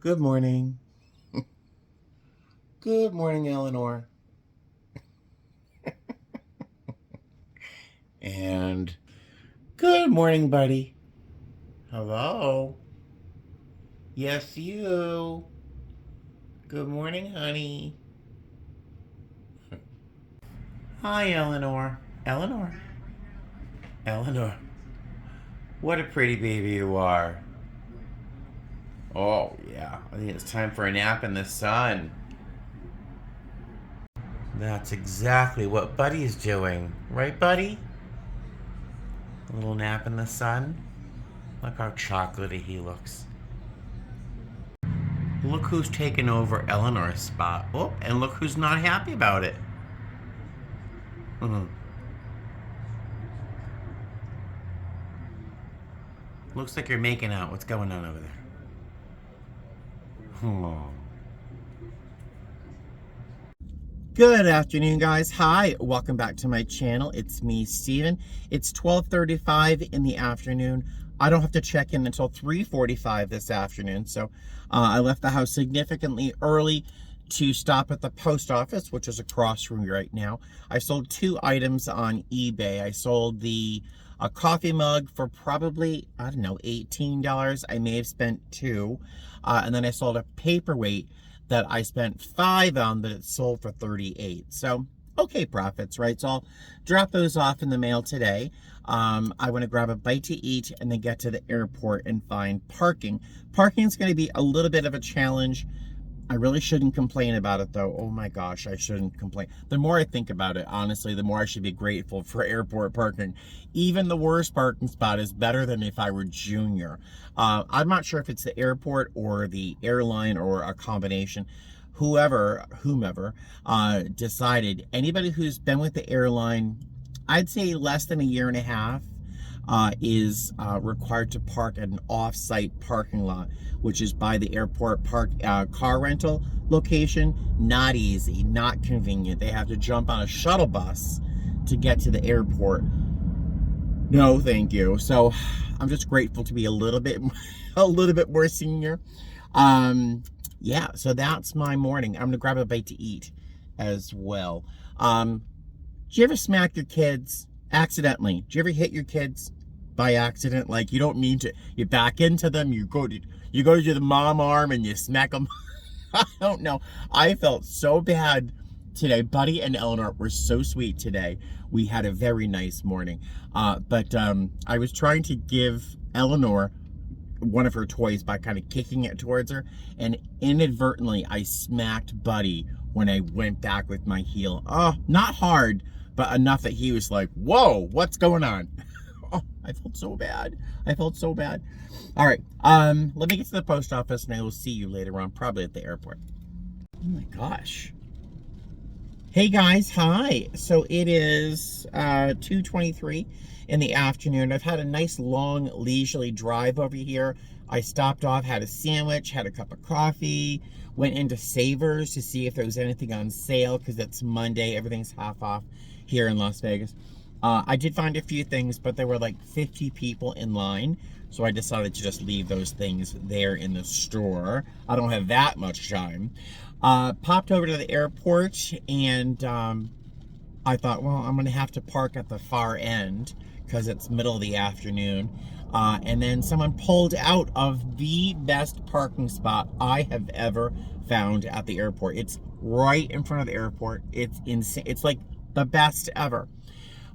Good morning. Good morning, Eleanor. And good morning, buddy. Hello. Yes, you. Good morning, honey. Hi, Eleanor. Eleanor. Eleanor. What a pretty baby you are. Oh, yeah. I think it's time for a nap in the sun. That's exactly what Buddy's doing. Right, Buddy? A little nap in the sun. Look how chocolatey he looks. Look who's taken over Eleanor's spot. Oh, and look who's not happy about it. Mhm. Looks like you're making out. What's going on over there? Oh. Good afternoon, guys. Hi, welcome back to my channel. It's me, Steven. It's 12:35 in the afternoon. I don't have to check in until 3:45 this afternoon, so I left the house significantly early to stop at the post office, which is across from me right now. I sold two items on eBay. I sold a coffee mug for probably, I don't know, $18. I may have spent two. And then I sold a paperweight that I spent $5 on, but it sold for $38. So, okay profits, right? So I'll drop those off in the mail today. I want to grab a bite to eat and then get to the airport and find parking. Parking is going to be a little bit of a challenge. I really shouldn't complain about it, though. Oh my gosh, I shouldn't complain. The more I think about it, honestly, the more I should be grateful for airport parking. Even the worst parking spot is better than if I were junior. I'm not sure if it's the airport or the airline or a combination. Whomever decided, anybody who's been with the airline, I'd say less than a year and a half, is required to park at an off-site parking lot, which is by the airport car rental location. Not easy, not convenient. They have to jump on a shuttle bus to get to the airport. No, thank you. So I'm just grateful to be a little bit more senior. Yeah, so that's my morning. I'm gonna grab a bite to eat as well. Do you ever smack your kids accidentally? Do you ever hit your kids by accident? Like, you don't mean to. You back into them. You go to the mom arm and you smack them. I don't know. I felt so bad today. Buddy and Eleanor were so sweet today. We had a very nice morning. But I was trying to give Eleanor one of her toys by kind of kicking it towards her, and inadvertently I smacked Buddy when I went back with my heel. Oh, not hard, but enough that he was like, whoa, what's going on? Oh, I felt so bad. I felt so bad. All right, let me get to the post office and I will see you later on, probably at the airport. Oh my gosh. Hey guys, hi. So it is 2:23 in the afternoon. I've had a nice long leisurely drive over here. I stopped off, had a sandwich, had a cup of coffee, went into Savers to see if there was anything on sale because it's Monday. Everything's half off here in Las Vegas. I did find a few things, but there were like 50 people in line. So I decided to just leave those things there in the store. I don't have that much time. Popped over to the airport and I thought, well, I'm going to have to park at the far end because it's middle of the afternoon. And then someone pulled out of the best parking spot I have ever found at the airport. It's right in front of the airport. It's insane. It's like the best ever.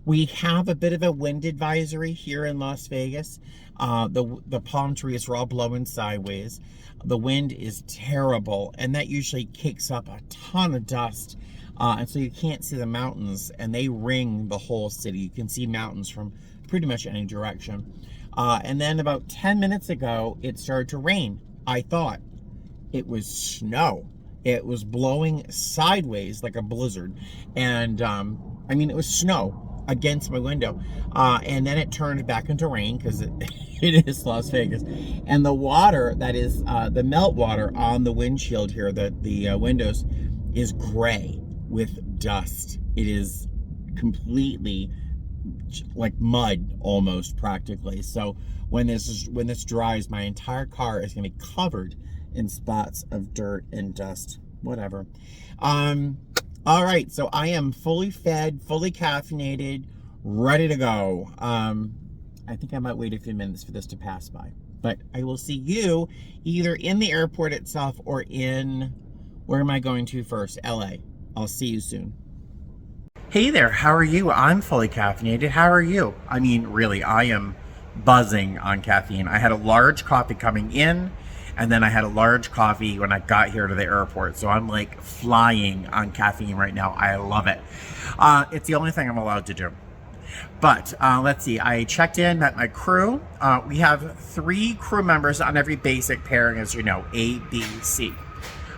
We have a bit of a wind advisory here in Las Vegas. The palm trees are all blowing sideways. The wind is terrible, and that usually kicks up a ton of dust. And so you can't see the mountains, and they ring the whole city. You can see mountains from pretty much any direction. And then about 10 minutes ago, it started to rain. I thought it was snow. It was blowing sideways like a blizzard. And I mean, it was snow against my window. And then it turned back into rain because it is Las Vegas. And the water, that is the melt water on the windshield here, the windows, is gray with dust. It is completely like mud almost, practically. So when this dries, my entire car is going to be covered in spots of dirt and dust, whatever. All right, so I am fully fed, fully caffeinated, ready to go. I think I might wait a few minutes for this to pass by, but I will see you either in the airport itself or in, where am I going to first? LA. I'll see you soon. Hey there, how are you? I'm fully caffeinated. How are you? I mean, really, I am buzzing on caffeine. I had a large coffee coming in, and then I had a large coffee when I got here to the airport. So I'm like flying on caffeine right now. I love it. It's the only thing I'm allowed to do. But let's see, I checked in, met my crew. We have 3 crew members on every basic pairing, as you know, A, B, C.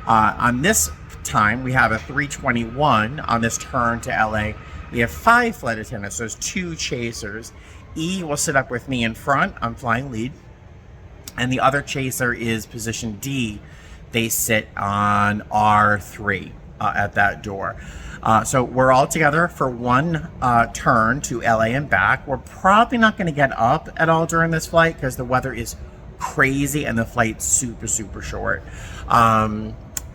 On this time, we have a 321 on this turn to LA. We have 5 flight attendants, so there's 2 chasers. E will sit up with me in front. I'm flying lead. And the other chaser is position D. They sit on R3 at that door. So we're all together for one turn to LA and back. We're probably not going to get up at all during this flight because the weather is crazy and the flight's super, super short.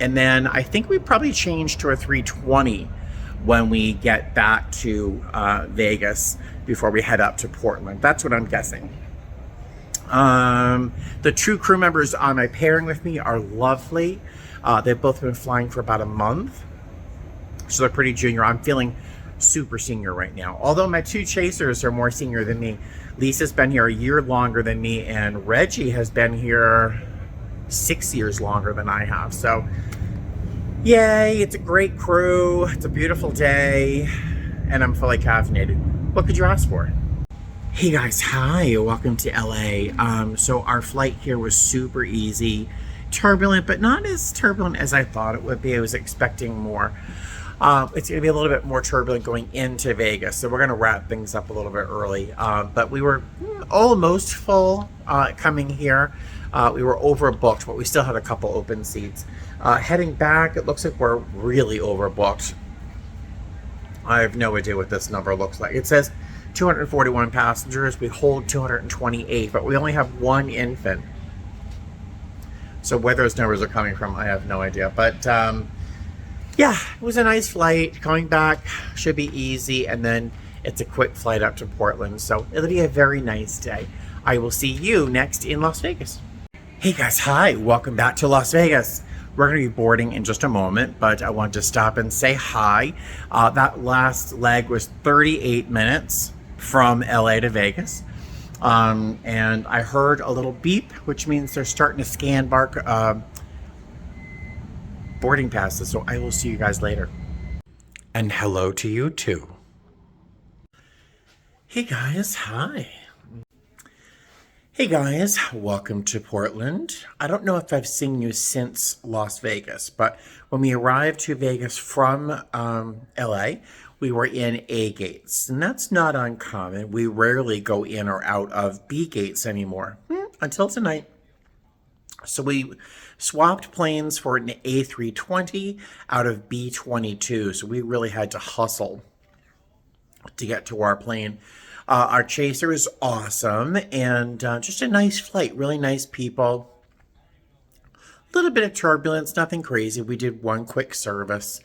And then I think we probably change to a 320 when we get back to Vegas before we head up to Portland. That's what I'm guessing. The 2 crew members on my pairing with me are lovely. They've both been flying for about a month, so they're pretty junior. I'm feeling super senior right now. Although my 2 chasers are more senior than me. Lisa's been here a year longer than me, and Reggie has been here 6 years longer than I have. So yay, it's a great crew, it's a beautiful day, and I'm fully caffeinated. What could you ask for? Hey guys, hi, welcome to LA. So our flight here was super easy, turbulent, but not as turbulent as I thought it would be. I was expecting more. It's going to be a little bit more turbulent going into Vegas, so we're going to wrap things up a little bit early. But we were almost full coming here. We were overbooked, but we still had a couple open seats. Heading back, it looks like we're really overbooked. I have no idea what this number looks like. It says 241 passengers. We hold 228, but we only have 1 infant. So where those numbers are coming from, I have no idea. But yeah, it was a nice flight. Coming back should be easy, and then it's a quick flight up to Portland. So it'll be a very nice day. I will see you next in Las Vegas. Hey guys, hi, welcome back to Las Vegas. We're going to be boarding in just a moment, but I wanted to stop and say hi. That last leg was 38 minutes from LA to Vegas. And I heard a little beep, which means they're starting to scan boarding passes. So I will see you guys later. And hello to you too. Hey guys, hi. Hey guys, welcome to Portland. I don't know if I've seen you since Las Vegas, but when we arrived to Vegas from LA, we were in A gates, and that's not uncommon. We rarely go in or out of B gates anymore, until tonight. So we swapped planes for an A320 out of B22, so we really had to hustle to get to our plane. Our chaser is awesome, and just a nice flight, really nice people. A little bit of turbulence, nothing crazy. We did 1 quick service.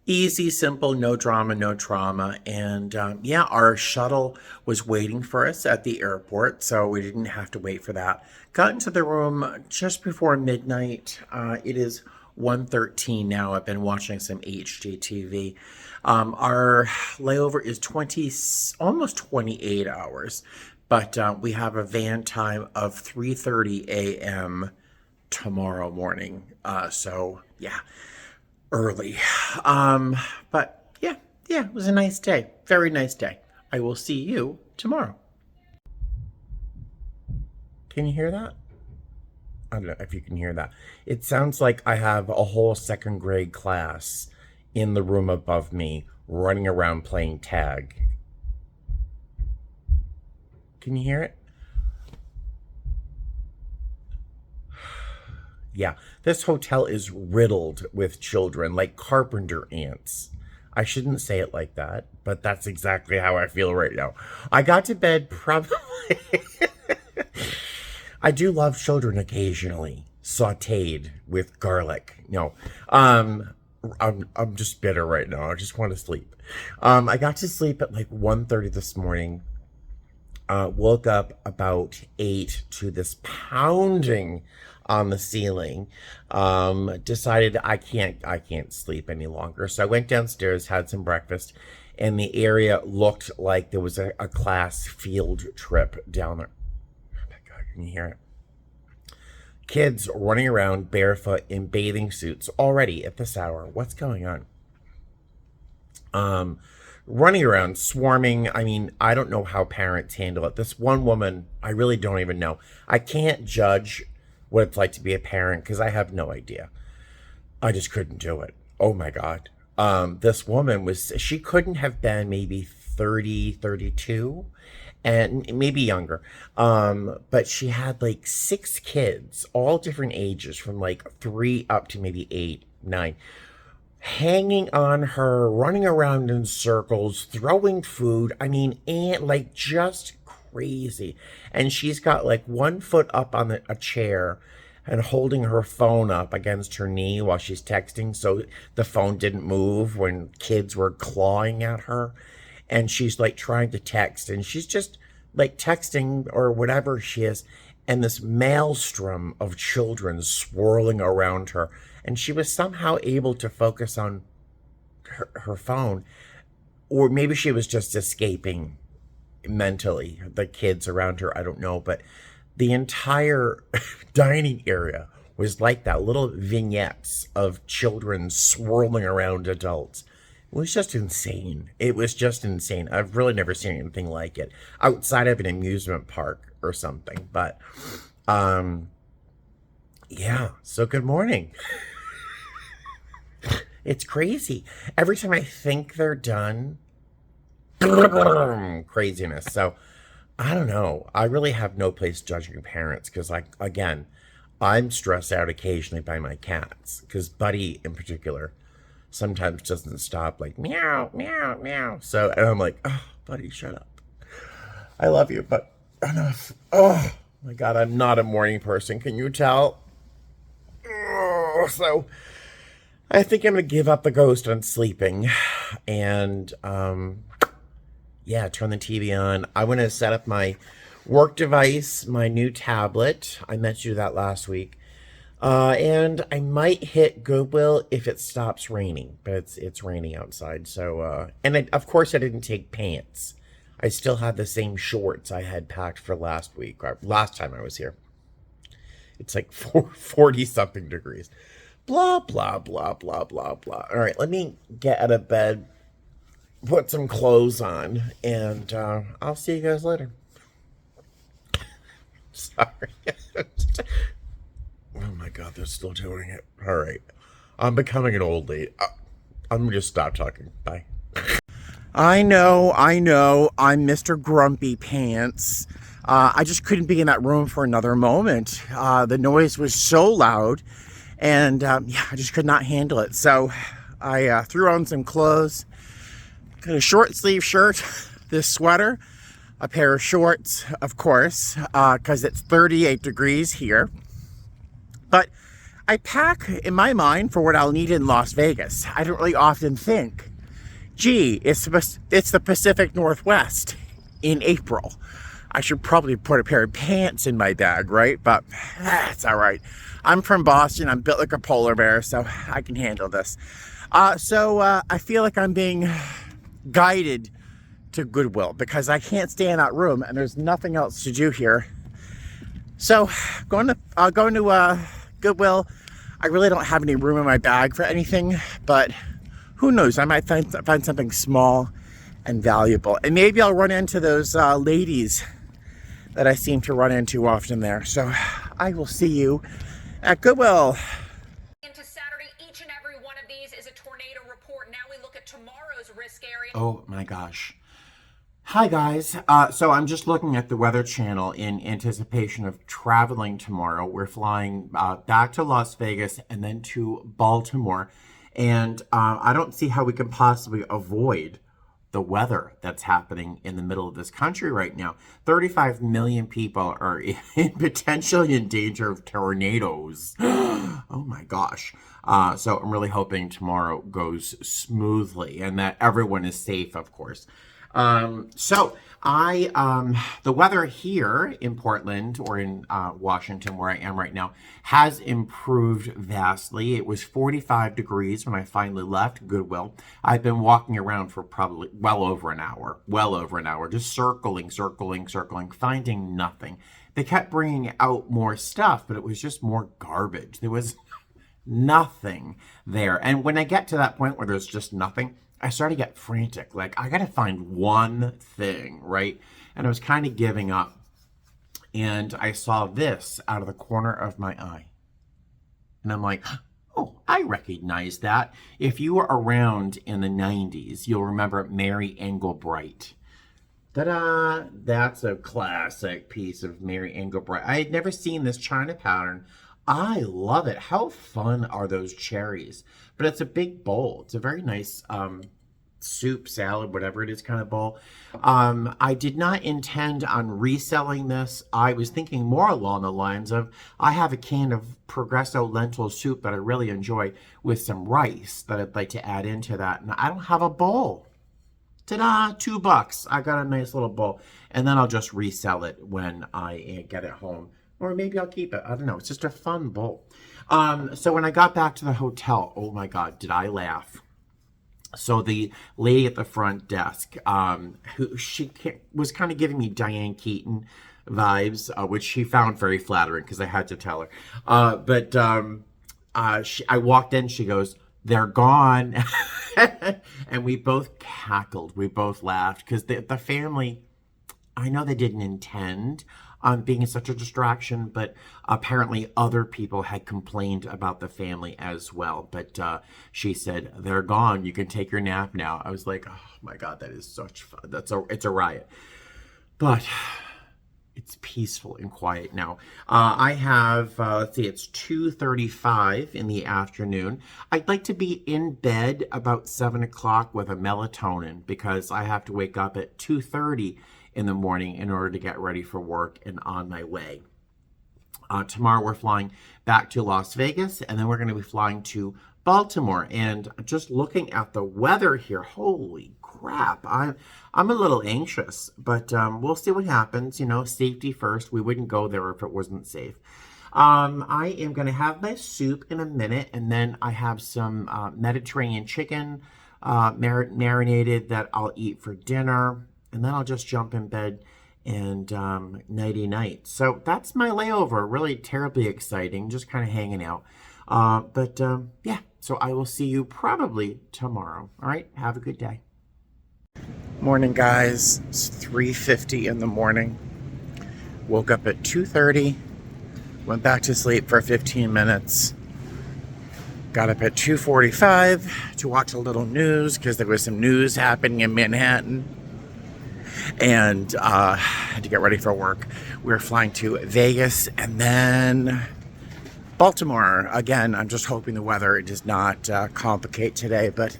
Easy, simple, no drama, no trauma. And yeah, our shuttle was waiting for us at the airport, so we didn't have to wait for that. Got into the room just before midnight. It is 1:13 now. I've been watching some HGTV. Our layover is almost 28 hours, but we have a van time of 3:30 a.m. tomorrow morning. So yeah, early. But yeah, it was a nice day. Very nice day. I will see you tomorrow. Can you hear that? I don't know if you can hear that. It sounds like I have a whole 2nd grade class in the room above me running around playing tag. Can you hear it? Yeah, this hotel is riddled with children, like carpenter ants. I shouldn't say it like that, but that's exactly how I feel right now. I got to bed probably... I do love children occasionally, sauteed with garlic. No, I'm just bitter right now. I just want to sleep. I got to sleep at like 1:30 this morning. Woke up about 8 to this pounding on the ceiling. Decided I can't sleep any longer. So I went downstairs, had some breakfast, and the area looked like there was a class field trip down there. Oh my God, can you hear it? Kids running around barefoot in bathing suits already at this hour. What's going on? Running around, swarming. I mean, I don't know how parents handle it. This one woman, I really don't even know. I can't judge what it's like to be a parent because I have no idea. I just couldn't do it. Oh my God. This woman she couldn't have been maybe 30, 32, and maybe younger. But she had like 6 kids, all different ages, from like 3 up to maybe 8, 9, hanging on her, running around in circles, throwing food. I mean, and like just crazy. And she's got like one foot up on a chair and holding her phone up against her knee while she's texting, so the phone didn't move when kids were clawing at her. And she's like trying to text, and she's just like texting or whatever she is, and this maelstrom of children swirling around her. And she was somehow able to focus on her phone, or maybe she was just escaping mentally the kids around her. I don't know, but the entire dining area was like that, little vignettes of children swirling around adults. It was just insane. It was just insane. I've really never seen anything like it outside of an amusement park or something. But yeah, so good morning. It's crazy. Every time I think they're done, craziness. So I don't know. I really have no place judging parents because, like, again, I'm stressed out occasionally by my cats because Buddy in particular sometimes doesn't stop, like, meow, meow, meow. So, and I'm like, oh, Buddy, shut up. I love you, but enough. Oh my God, I'm not a morning person. Can you tell? Oh, so I think I'm going to give up the ghost on sleeping and, yeah, turn the TV on. I want to set up my work device, my new tablet. I meant to do that last week. And I might hit Goodwill if it stops raining, but it's raining outside. So, and of course I didn't take pants. I still had the same shorts I had packed for last week, or last time I was here. It's like 40 something degrees. Blah, blah, blah, blah, blah, blah. All right, let me get out of bed, put some clothes on, and I'll see you guys later. Sorry. Oh my God, they're still doing it. All right. I'm becoming an old lady. I'm going to just stop talking. Bye. I know. I'm Mr. Grumpy Pants. I just couldn't be in that room for another moment. The noise was so loud, and yeah, I just could not handle it. So I threw on some clothes, got a short sleeve shirt, this sweater, a pair of shorts, of course, because it's 38 degrees here. But I pack, in my mind, for what I'll need in Las Vegas. I don't really often think, gee, it's the Pacific Northwest in April. I should probably put a pair of pants in my bag, right? But it's all right. I'm from Boston. I'm built like a polar bear, so I can handle this. So I feel like I'm being guided to Goodwill because I can't stay in that room and there's nothing else to do here. So going to Goodwill. I really don't have any room in my bag for anything, but who knows? I might find something small and valuable, and maybe I'll run into those ladies that I seem to run into often there. So I will see you at Goodwill. Into Saturday, each and every one of these is a tornado report. Now we look at tomorrow's risk area. Oh my gosh. Hi guys. So I'm just looking at the Weather Channel in anticipation of traveling tomorrow. We're flying back to Las Vegas and then to Baltimore. And I don't see how we can possibly avoid the weather that's happening in the middle of this country right now. 35 million people are potentially in danger of tornadoes. Oh my gosh. So I'm really hoping tomorrow goes smoothly and that everyone is safe, of course. The weather here in Portland or in Washington, where I am right now, has improved vastly. It was 45 degrees when I finally left Goodwill. I've been walking around for probably well over an hour, just circling, finding nothing. They kept bringing out more stuff, but it was just more garbage. There was nothing there. And when I get to that point where there's just nothing, I started to get frantic. Like, I got to find one thing, right? And I was kind of giving up. And I saw this out of the corner of my eye. And I'm like, oh, I recognize that. If you were around in the 90s, you'll remember Mary Engelbreit. Ta-da! That's a classic piece of Mary Engelbreit. I had never seen this China pattern. I love it. How fun are those cherries? But it's a big bowl. It's a very nice soup, salad, whatever it is kind of bowl. I did not intend on reselling this. I was thinking more along the lines of, I have a can of Progresso lentil soup that I really enjoy with some rice that I'd like to add into that. And I don't have a bowl. Ta-da, $2. I got a nice little bowl. And then I'll just resell it when I get it home. Or maybe I'll keep it. I don't know. It's just a fun bowl. So when I got back to the hotel, oh my God, did I laugh. So the lady at the front desk, she was kind of giving me Diane Keaton vibes, which she found very flattering because I had to tell her. I walked in, she goes, "They're gone." And we both cackled. We both laughed because the family, I know they didn't intend on being such a distraction, but apparently other people had complained about the family as well. But she said, "They're gone. You can take your nap now." I was like, oh my God, that is such fun. It's a riot. But it's peaceful and quiet now. I have, let's see, it's 2:35 in the afternoon. I'd like to be in bed about 7 o'clock with a melatonin because I have to wake up at 2:30 in the morning in order to get ready for work and on my way. Tomorrow we're flying back to Las Vegas, and then we're going to be flying to Baltimore. And just looking at the weather here, holy crap, I'm a little anxious, but we'll see what happens. You know, safety first. We wouldn't go there if it wasn't safe. I am going to have my soup in a minute, and then I have some Mediterranean chicken marinated that I'll eat for dinner. And then I'll just jump in bed and nighty-night. So that's my layover. Really terribly exciting. Just kind of hanging out. Yeah, so I will see you probably tomorrow. All right, have a good day. Morning, guys. It's 3:50 in the morning. Woke up at 2:30. Went back to sleep for 15 minutes. Got up at 2:45 to watch a little news because there was some news happening in Manhattan. And had to get ready for work. We're flying to Vegas and then Baltimore. Again, I'm just hoping the weather does not complicate today, but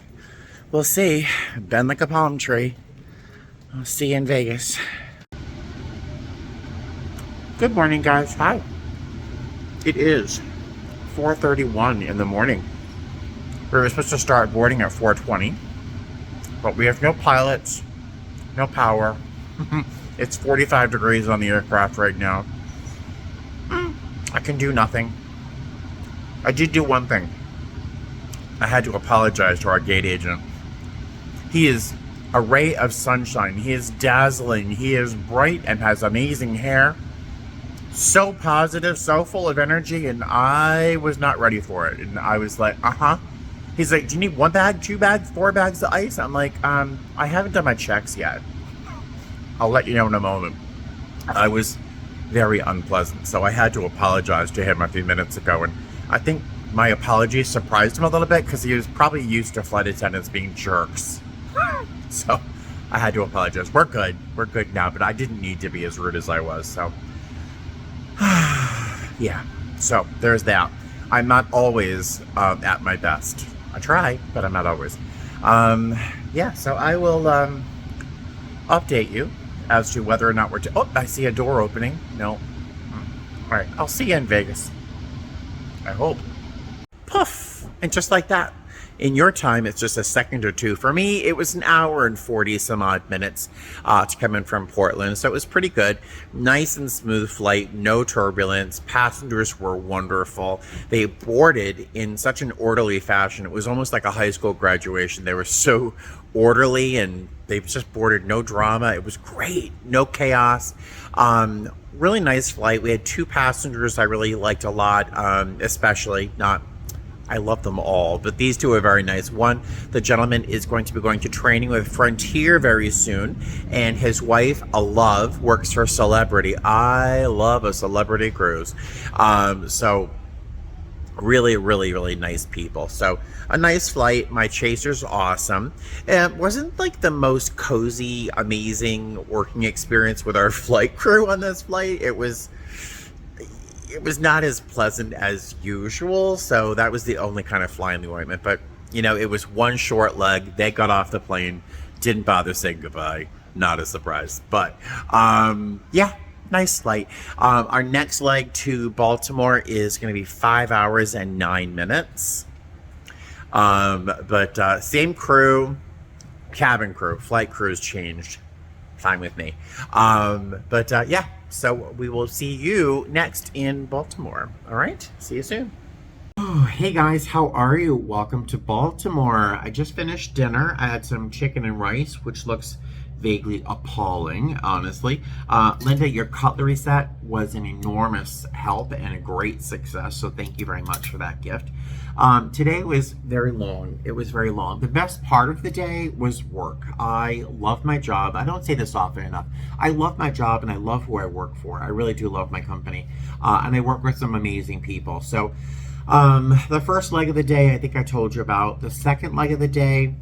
we'll see. Bend like a palm tree. I'll see you in Vegas. Good morning, guys. Hi. It is 4:31 in the morning. We were supposed to start boarding at 4:20, but we have no pilots. No power. It's 45 degrees on the aircraft right now. I can do nothing. I did do one thing. I had to apologize to our gate agent. He is a ray of sunshine. He is dazzling. He is bright and has amazing hair. So positive, so full of energy, and I was not ready for it. And I was like, He's like, "Do you need 1 bag, 2 bags, 4 bags of ice?" I'm like, I haven't done my checks yet. I'll let you know in a moment. I was very unpleasant, so I had to apologize to him a few minutes ago, and I think my apology surprised him a little bit because he was probably used to flight attendants being jerks. So I had to apologize. We're good now, but I didn't need to be as rude as I was, so yeah, so there's that. I'm not always at my best. I try, but I'm not always. Yeah, so I will update you as to whether or not we're. Oh, I see a door opening. No. All right, I'll see you in Vegas. I hope. Poof! And just like that. In your time, it's just a second or two. For me, it was an hour and 40 some odd minutes to come in from Portland. So it was pretty good. Nice and smooth flight, no turbulence. Passengers were wonderful. They boarded in such an orderly fashion. It was almost like a high school graduation. They were so orderly and they just boarded, no drama. It was great. No chaos. Really nice flight. We had 2 passengers I really liked a lot, especially not. I love them all, but these 2 are very nice. One, the gentleman is going to be going to training with Frontier very soon, and his wife, a love, works for Celebrity. I love a Celebrity cruise. So really, really, really nice people. So a nice flight. My chaser's awesome. It wasn't like the most cozy, amazing working experience with our flight crew on this flight. It was not as pleasant as usual, so that was the only kind of fly in the ointment. But, it was one short leg. They got off the plane, didn't bother saying goodbye. Not a surprise. But, yeah, nice flight. Our next leg to Baltimore is going to be 5 hours and 9 minutes. But same crew, cabin crew, flight crews changed. Fine with me. But yeah. So we will see you next in Baltimore. All right. See you soon. Oh, hey guys, how are you? Welcome to Baltimore. I just finished dinner. I had some chicken and rice, which looks vaguely appalling, honestly. Linda, your cutlery set was an enormous help and a great success, so thank you very much for that gift. Today was very long. It was very long. The best part of the day was work. I love my job. I don't say this often enough. I love my job and I love who I work for. I really do love my company. And I work with some amazing people. So the first leg of the day, I think I told you about. The second leg of the day,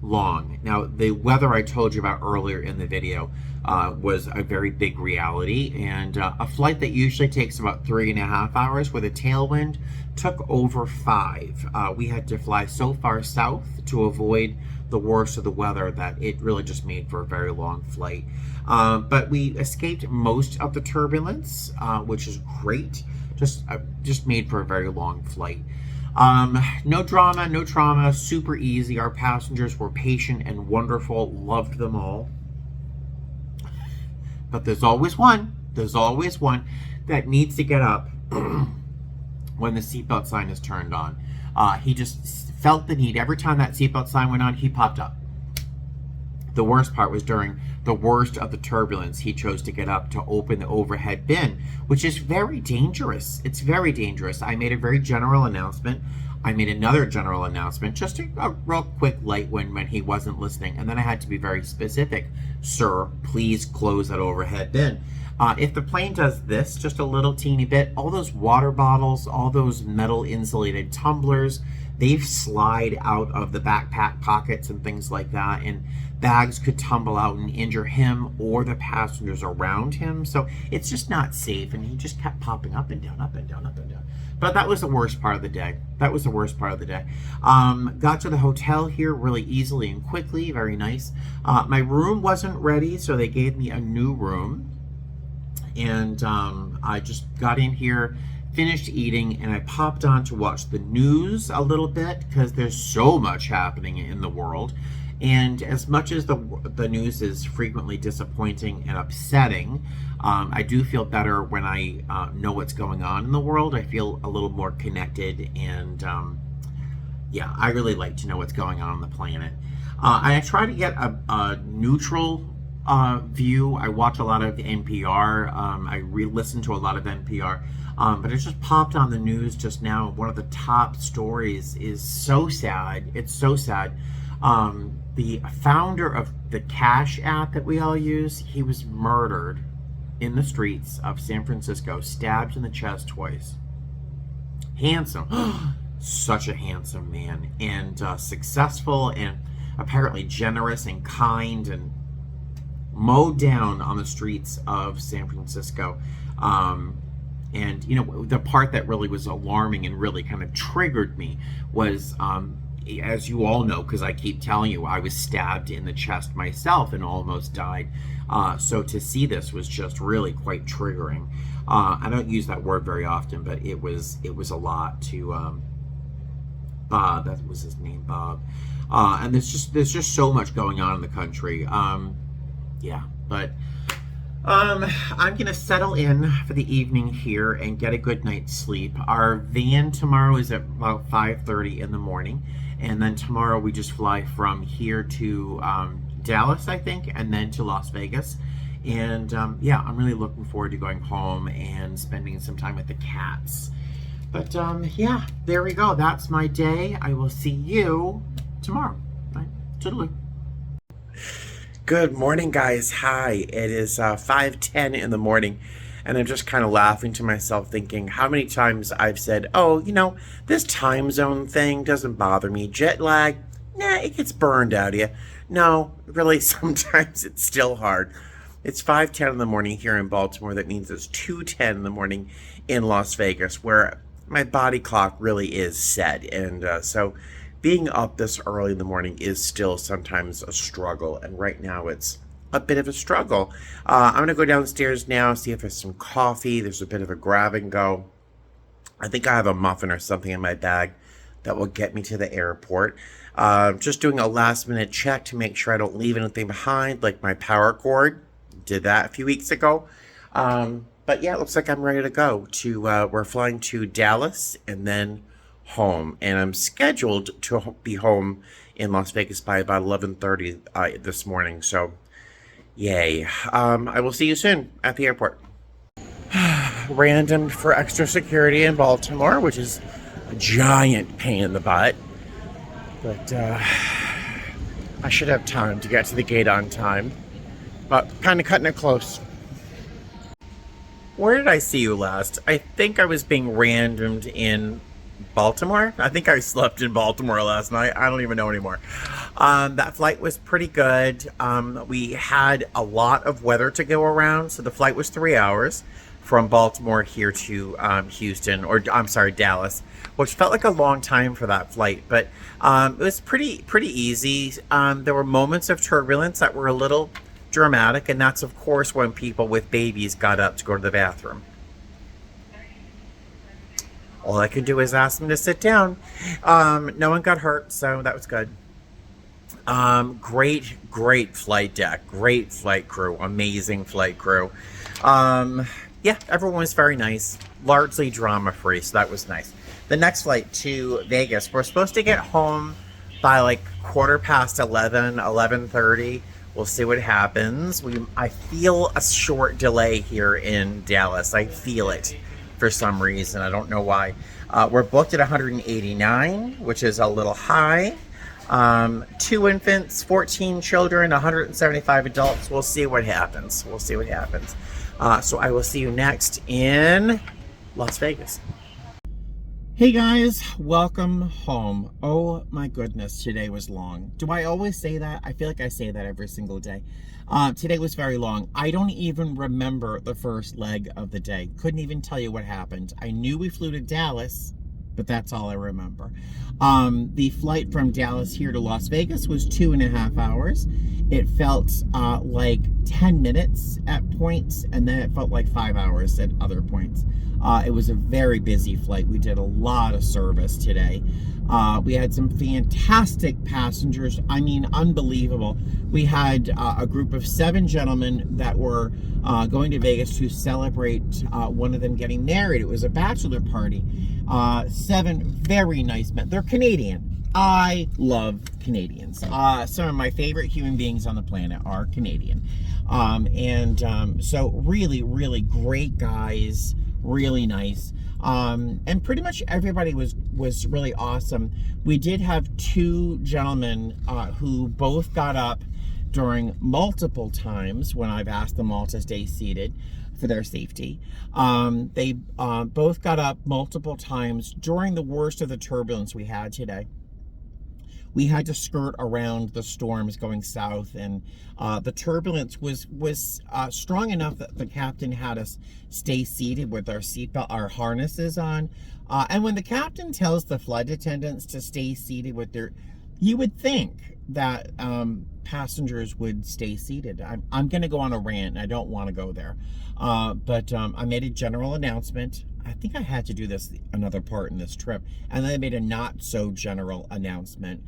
long. Now, the weather I told you about earlier in the video was a very big reality, and a flight that usually takes about 3.5 hours with a tailwind took over 5. We had to fly so far south to avoid the worst of the weather that it really just made for a very long flight. But we escaped most of the turbulence, which is great. Just made for a very long flight. No drama, no trauma, super easy. Our passengers were patient and wonderful, loved them all. But there's always one that needs to get up when the seatbelt sign is turned on. He just felt the need. Every time that seatbelt sign went on, he popped up. The worst part was during the worst of the turbulence, he chose to get up to open the overhead bin, which is very dangerous. It's very dangerous. I made a very general announcement. I made another general announcement, just a real quick light when he wasn't listening. And then I had to be very specific. Sir, please close that overhead bin. If the plane does this, just a little teeny bit, all those water bottles, all those metal insulated tumblers, they slide out of the backpack pockets and things like that. And bags could tumble out and injure him or the passengers around him. So it's just not safe. And he just kept popping up and down, up and down, up and down. But that was the worst part of the day. Got to the hotel here really easily and quickly. Very nice. My room wasn't ready, so they gave me a new room. And I just got in here, finished eating, and I popped on to watch the news a little bit because there's so much happening in the world. And as much as the news is frequently disappointing and upsetting, I do feel better when I know what's going on in the world. I feel a little more connected, and yeah, I really like to know what's going on the planet. I try to get a neutral view. I watch a lot of NPR. I re-listen to a lot of NPR. But it just popped on the news just now. One of the top stories is so sad. It's so sad. The founder of the Cash app that we all use, he was murdered in the streets of San Francisco, stabbed in the chest twice. Handsome. Such a handsome man. And successful and apparently generous and kind and mowed down on the streets of San Francisco. And, you know, the part that really was alarming and really kind of triggered me was as you all know, because I keep telling you, I was stabbed in the chest myself and almost died. So to see this was just really quite triggering. I don't use that word very often, but it was a lot to Bob. That was his name, Bob. And there's just so much going on in the country. Yeah, but I'm gonna settle in for the evening here and get a good night's sleep. Our van tomorrow is at about 5:30 in the morning, and then tomorrow we just fly from here to Dallas, I think, and then to Las Vegas. And yeah, I'm really looking forward to going home and spending some time with the cats. But yeah, there we go. That's my day. I will see you tomorrow. Bye. Toodaloo. Good morning, guys. Hi. It is 5:10 in the morning, and I'm just kind of laughing to myself, thinking how many times I've said, oh, you know, this time zone thing doesn't bother me. Jet lag, nah, it gets burned out of you. No, really, sometimes it's still hard. It's 5:10 in the morning here in Baltimore. That means it's 2:10 in the morning in Las Vegas, where my body clock really is set. And so being up this early in the morning is still sometimes a struggle, and right now it's a bit of a struggle. I'm gonna go downstairs now, see if there's some coffee. There's a bit of a grab and go. I think I have a muffin or something in my bag that will get me to the airport. Just doing a last minute check to make sure I don't leave anything behind, like my power cord. Did that a few weeks ago. But yeah, it looks like I'm ready to go. We're flying to Dallas and then home, and I'm scheduled to be home in Las Vegas by about 11:30 this morning. So, yay! I will see you soon at the airport. Random for extra security in Baltimore, which is a giant pain in the butt, but I should have time to get to the gate on time. But kind of cutting it close. Where did I see you last? I think I was being randomed in Baltimore. I think I slept in Baltimore last night. I don't even know anymore. That flight was pretty good. We had a lot of weather to go around, so the flight was 3 hours from Baltimore here to Houston, or I'm sorry, Dallas, which felt like a long time for that flight, but it was pretty easy. There were moments of turbulence that were a little dramatic, and that's of course when people with babies got up to go to the bathroom. All I could do is ask them to sit down. No one got hurt, so that was good. Great flight deck, great flight crew, amazing flight crew. Yeah, everyone was very nice, largely drama free, so that was nice. The next flight to Vegas, we're supposed to get home by like 11:15, 11:30. We'll see what happens. I feel a short delay here in Dallas. I feel it for some reason. I don't know why. We're booked at 189, which is a little high. 2 infants, 14 children, 175 adults. We'll see what happens. We'll see what happens. So I will see you next in Las Vegas. Hey guys, welcome home. Oh my goodness, today was long. Do I always say that? I feel like I say that every single day. Today was very long. I don't even remember the first leg of the day. Couldn't even tell you what happened. I knew we flew to Dallas, but that's all I remember. The flight from Dallas here to Las Vegas was 2.5 hours. It felt like 10 minutes at points, and then it felt like 5 hours at other points. It was a very busy flight. We did a lot of service today. We had some fantastic passengers. I mean, unbelievable. We had a group of 7 gentlemen that were going to Vegas to celebrate one of them getting married. It was a bachelor party. 7 very nice men. They're Canadian. I love Canadians. Some of my favorite human beings on the planet are Canadian. So really great guys, really nice. And pretty much everybody was really awesome. We did have 2 gentlemen who both got up during multiple times when I've asked them all to stay seated for their safety. They both got up multiple times during the worst of the turbulence we had today. we had to skirt around the storms going south, and the turbulence was strong enough that the captain had us stay seated with our seatbelt, our harnesses on. And when the captain tells the flight attendants to stay seated with their, you would think that passengers would stay seated. I'm going to go on a rant. I don't want to go there. But I made a general announcement. I think I had to do this another part in this trip. And then I made a not so general announcement.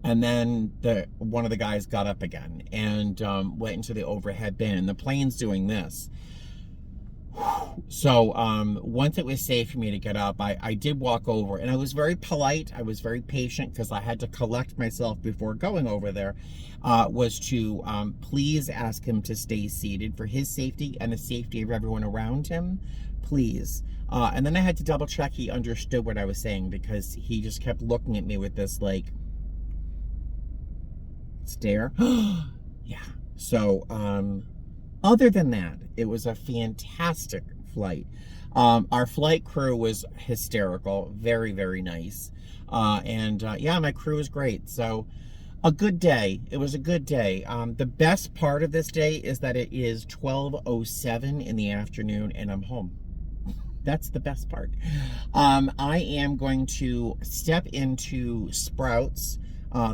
And then one of the guys got up again and went into the overhead bin. And the plane's doing this. So once it was safe for me to get up, I did walk over, and I was very polite. I was very patient because I had to collect myself before going over there, was to please ask him to stay seated for his safety and the safety of everyone around him, please. And then I had to double check he understood what I was saying, because he just kept looking at me with this like stare. Yeah. So other than that, it was a fantastic flight. Our flight crew was hysterical, very, very nice. Yeah, my crew was great. So a good day. It was a good day. The best part of this day is that it is 12:07 in the afternoon and I'm home. That's the best part. I am going to step into Sprouts.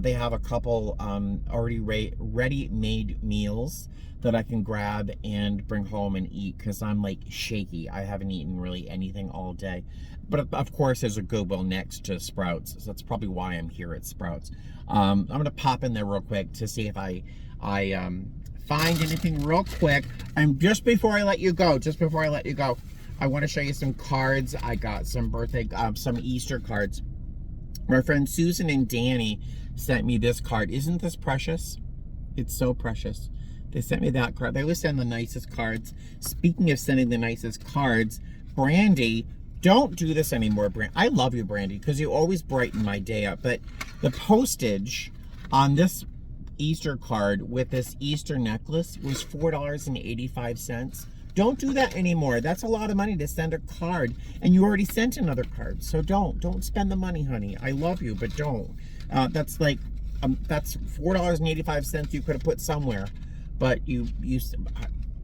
They have a couple already ready-made meals that I can grab and bring home and eat, because I'm like shaky. I haven't eaten really anything all day. But of course, there's a Goodwill next to Sprouts, so that's probably why I'm here at Sprouts. I'm gonna pop in there real quick to see if I find anything real quick. And just before I let you go, I want to show you some cards. I got some some Easter cards. My friend Susan and Danny sent me this card. Isn't this precious? It's so precious. They sent me that card. They always send the nicest cards. Speaking of sending the nicest cards, Brandy, don't do this anymore, Brandy. I love you, Brandy, because you always brighten my day up. But the postage on this Easter card with this Easter necklace was $4.85. Don't do that anymore. That's a lot of money to send a card, and you already sent another card. So don't spend the money, honey. I love you, but don't. That's like that's $4.85 you could have put somewhere. But you're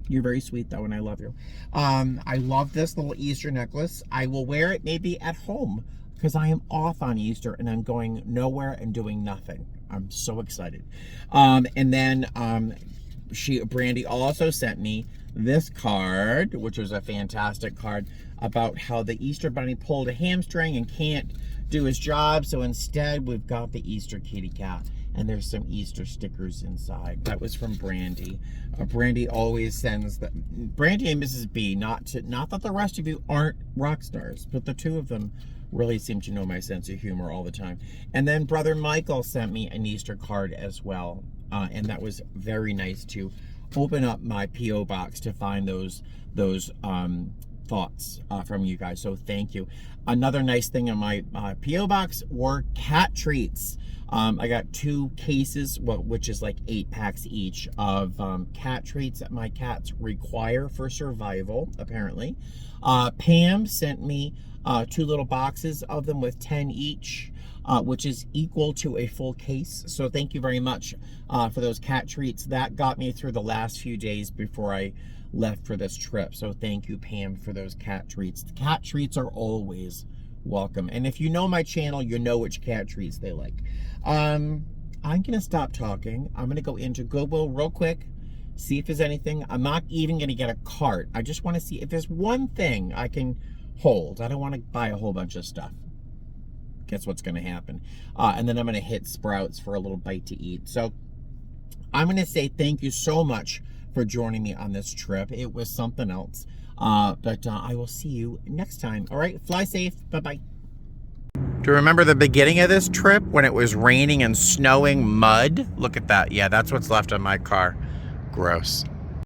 very sweet though, and I love you. I love this little Easter necklace. I will wear it maybe at home, because I am off on Easter and I'm going nowhere and doing nothing. I'm so excited. And then Brandy also sent me this card, which was a fantastic card about how the Easter Bunny pulled a hamstring and can't do his job. So instead, we've got the Easter kitty cat. And there's some Easter stickers inside. That was from Brandy. Brandy always sends that. Brandy and Mrs. B, not that the rest of you aren't rock stars, but the two of them really seem to know my sense of humor all the time. And then Brother Michael sent me an Easter card as well. And that was very nice to open up my P.O. box to find those thoughts from you guys. So thank you. Another nice thing in my P.O. box were cat treats. I got 2 cases, which is like 8 packs each, of cat treats that my cats require for survival, apparently. Pam sent me 2 little boxes of them with 10 each, which is equal to a full case. So thank you very much for those cat treats. That got me through the last few days before I left for this trip. So thank you, Pam, for those cat treats. The cat treats are always welcome. And if you know my channel, you know which cat treats they like. I'm gonna stop talking. I'm gonna go into Goodwill real quick, see if there's anything. I'm not even gonna get a cart. I just want to see if there's one thing I can hold. I don't want to buy a whole bunch of stuff. Guess what's gonna happen? And then I'm gonna hit Sprouts for a little bite to eat. So I'm gonna say thank you so much for joining me on this trip. It was something else. But I will see you next time. All right, fly safe. Bye-bye. Do you remember the beginning of this trip when it was raining and snowing mud? Look at that. Yeah, that's what's left on my car. Gross.